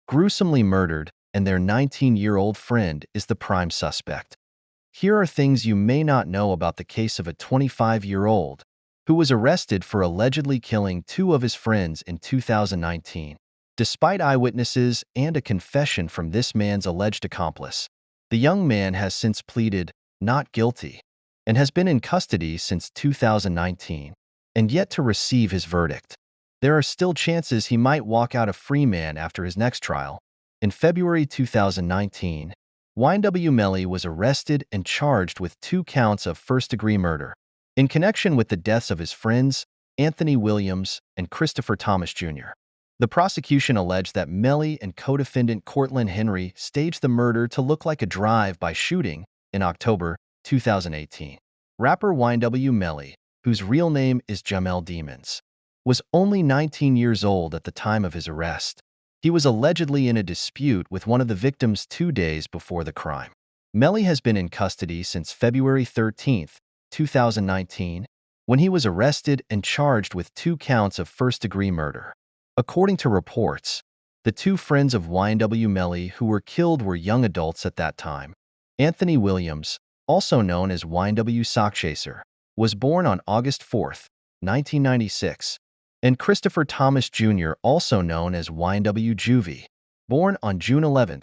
gruesomely murdered, and their 19-year-old friend is the prime suspect. Here are things you may not know about the case of a 25-year-old who was arrested for allegedly killing two of his friends in 2019. Despite eyewitnesses and a confession from this man's alleged accomplice, the young man has since pleaded not guilty and has been in custody since 2019 and yet to receive his verdict. There are still chances he might walk out a free man after his next trial. In February 2019, YNW Melly was arrested and charged with 2 counts of first-degree murder in connection with the deaths of his friends, Anthony Williams and Christopher Thomas Jr. The prosecution alleged that Melly and co-defendant Cortlen Henry staged the murder to look like a drive-by shooting in October 2018. Rapper YNW Melly, whose real name is Jamell Demons, was only 19 years old at the time of his arrest. He was allegedly in a dispute with one of the victims 2 days before the crime. Melly has been in custody since February 13, 2019, when he was arrested and charged with 2 counts of first-degree murder. According to reports, the 2 friends of YNW Melly who were killed were young adults at that time. Anthony Williams, also known as YNW Sockchaser, was born on August 4, 1996, and Christopher Thomas Jr., also known as YNW Juvie, born on June 11,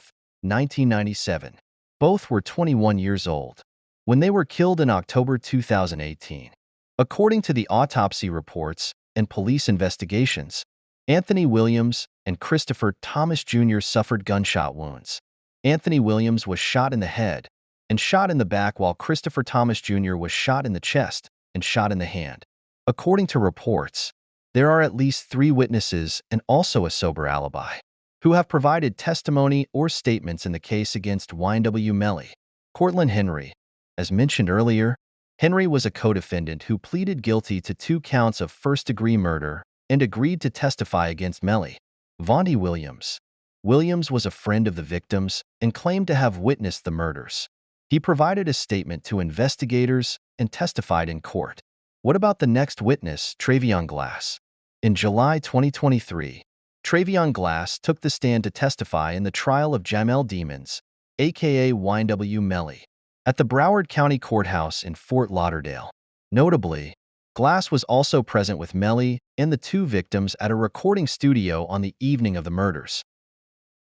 1997. Both were 21 years old when they were killed in October 2018. According to the autopsy reports and police investigations, Anthony Williams and Christopher Thomas Jr. suffered gunshot wounds. Anthony Williams was shot in the head and shot in the back, while Christopher Thomas Jr. was shot in the chest and shot in the hand. According to reports, there are at least 3 witnesses and also a sober alibi who have provided testimony or statements in the case against YNW Melly. Cortlen Henry. As mentioned earlier, Henry was a co-defendant who pleaded guilty to 2 counts of first-degree murder and agreed to testify against Melly. Vonnie Williams. Williams was a friend of the victims and claimed to have witnessed the murders. He provided a statement to investigators and testified in court. What about the next witness, Travion Glass? In July 2023, Travion Glass took the stand to testify in the trial of Jamell Demons, aka YNW Melly, at the Broward County Courthouse in Fort Lauderdale. Notably, Glass was also present with Melly and the 2 victims at a recording studio on the evening of the murders.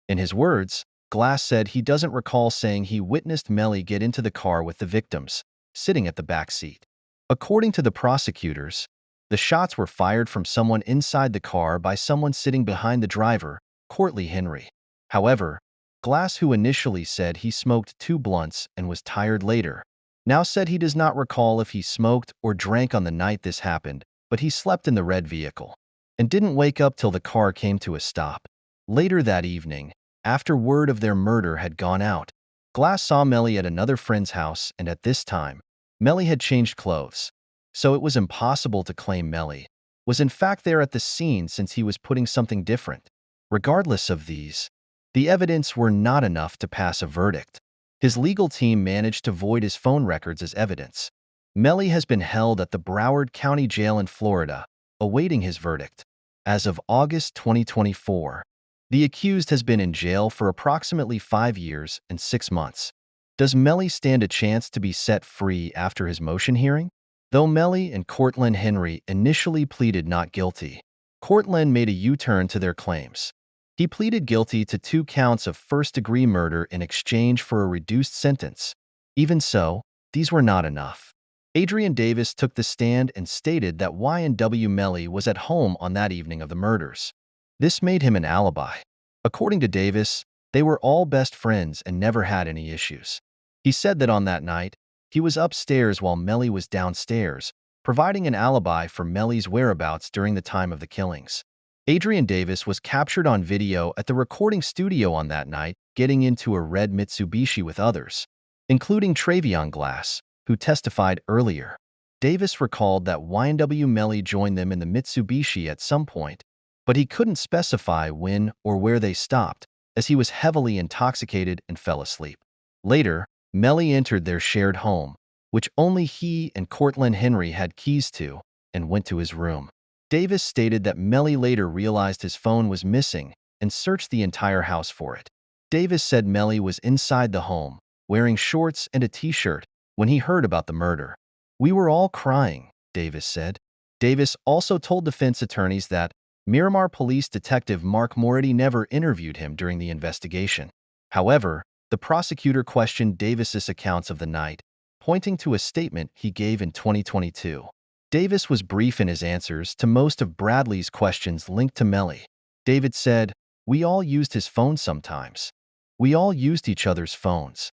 In his words, Glass said he doesn't recall saying he witnessed Melly get into the car with the victims, sitting at the back seat. According to the prosecutors, the shots were fired from someone inside the car by someone sitting behind the driver, Cortlen Henry. However, Glass, who initially said he smoked 2 blunts and was tired later, now said he does not recall if he smoked or drank on the night this happened, but he slept in the red vehicle and didn't wake up till the car came to a stop. Later that evening, after word of their murder had gone out, Glass saw Melly at another friend's house, and at this time, Melly had changed clothes, so it was impossible to claim Melly was in fact there at the scene since he was putting something different. Regardless of these, the evidence were not enough to pass a verdict. His legal team managed to void his phone records as evidence. Melly has been held at the Broward County Jail in Florida, awaiting his verdict. As of August 2024, the accused has been in jail for approximately 5 years and 6 months. Does Melly stand a chance to be set free after his motion hearing? Though Melly and Cortlen Henry initially pleaded not guilty, Cortlen made a U-turn to their claims. He pleaded guilty to 2 counts of first-degree murder in exchange for a reduced sentence. Even so, these were not enough. Adrian Davis took the stand and stated that YNW Melly was at home on that evening of the murders. This made him an alibi. According to Davis, they were all best friends and never had any issues. He said that on that night, he was upstairs while Melly was downstairs, providing an alibi for Melly's whereabouts during the time of the killings. Adrian Davis was captured on video at the recording studio on that night, getting into a red Mitsubishi with others, including Travion Glass, who testified earlier. Davis recalled that YNW Melly joined them in the Mitsubishi at some point, but he couldn't specify when or where they stopped, as he was heavily intoxicated and fell asleep. Later, Melly entered their shared home, which only he and Cortlen Henry had keys to, and went to his room. Davis stated that Melly later realized his phone was missing and searched the entire house for it. Davis said Melly was inside the home, wearing shorts and a t-shirt, when he heard about the murder. "We were all crying," Davis said. Davis also told defense attorneys that Miramar Police Detective Mark Mority never interviewed him during the investigation. However, the prosecutor questioned Davis's accounts of the night, pointing to a statement he gave in 2022. Davis was brief in his answers to most of Bradley's questions linked to Melly. David said, "We all used his phone sometimes. We all used each other's phones."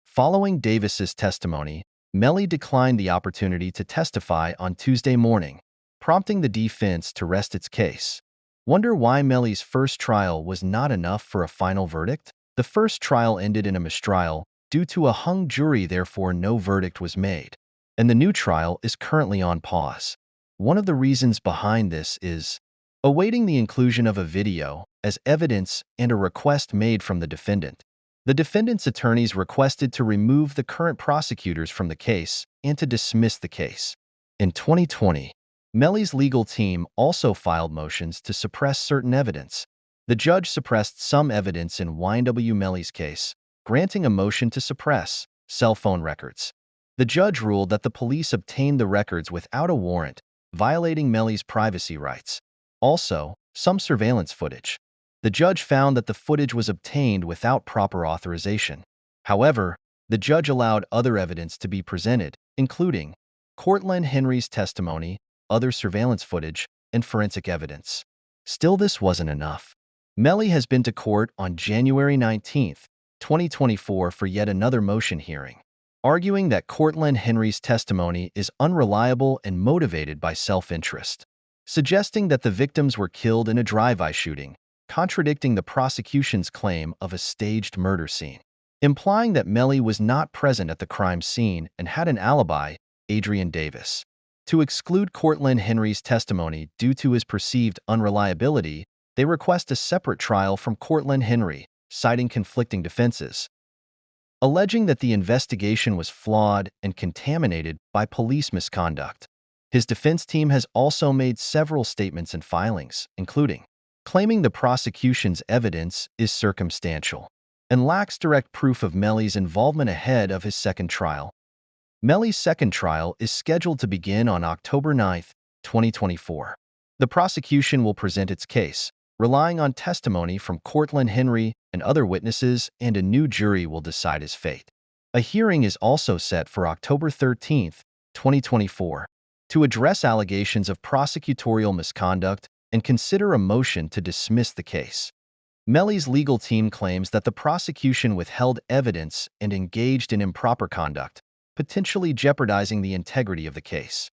Following Davis's testimony, Melly declined the opportunity to testify on Tuesday morning, prompting the defense to rest its case. Wonder why Melly's first trial was not enough for a final verdict? The first trial ended in a mistrial due to a hung jury, therefore no verdict was made, and the new trial is currently on pause. One of the reasons behind this is awaiting the inclusion of a video as evidence and a request made from the defendant. The defendant's attorneys requested to remove the current prosecutors from the case and to dismiss the case. In 2020, Melly's legal team also filed motions to suppress certain evidence. The judge suppressed some evidence in YNW Melly's case, granting a motion to suppress cell phone records. The judge ruled that the police obtained the records without a warrant, violating Melly's privacy rights. Also, some surveillance footage. The judge found that the footage was obtained without proper authorization. However, the judge allowed other evidence to be presented, including Cortlen Henry's testimony, other surveillance footage, and forensic evidence. Still, this wasn't enough. Melly has been to court on January 19, 2024 for yet another motion hearing, arguing that Cortlen Henry's testimony is unreliable and motivated by self-interest, suggesting that the victims were killed in a drive-by shooting, contradicting the prosecution's claim of a staged murder scene, implying that Melly was not present at the crime scene and had an alibi, Adrian Davis. To exclude Cortlen Henry's testimony due to his perceived unreliability, they request a separate trial from Cortlen Henry, citing conflicting defenses, alleging that the investigation was flawed and contaminated by police misconduct. His defense team has also made several statements and filings, including claiming the prosecution's evidence is circumstantial and lacks direct proof of Melly's involvement ahead of his second trial. Melly's second trial is scheduled to begin on October 9, 2024. The prosecution will present its case, relying on testimony from Cortlen Henry and other witnesses, and a new jury will decide his fate. A hearing is also set for October 13, 2024, to address allegations of prosecutorial misconduct and consider a motion to dismiss the case. Melly's legal team claims that the prosecution withheld evidence and engaged in improper conduct, potentially jeopardizing the integrity of the case.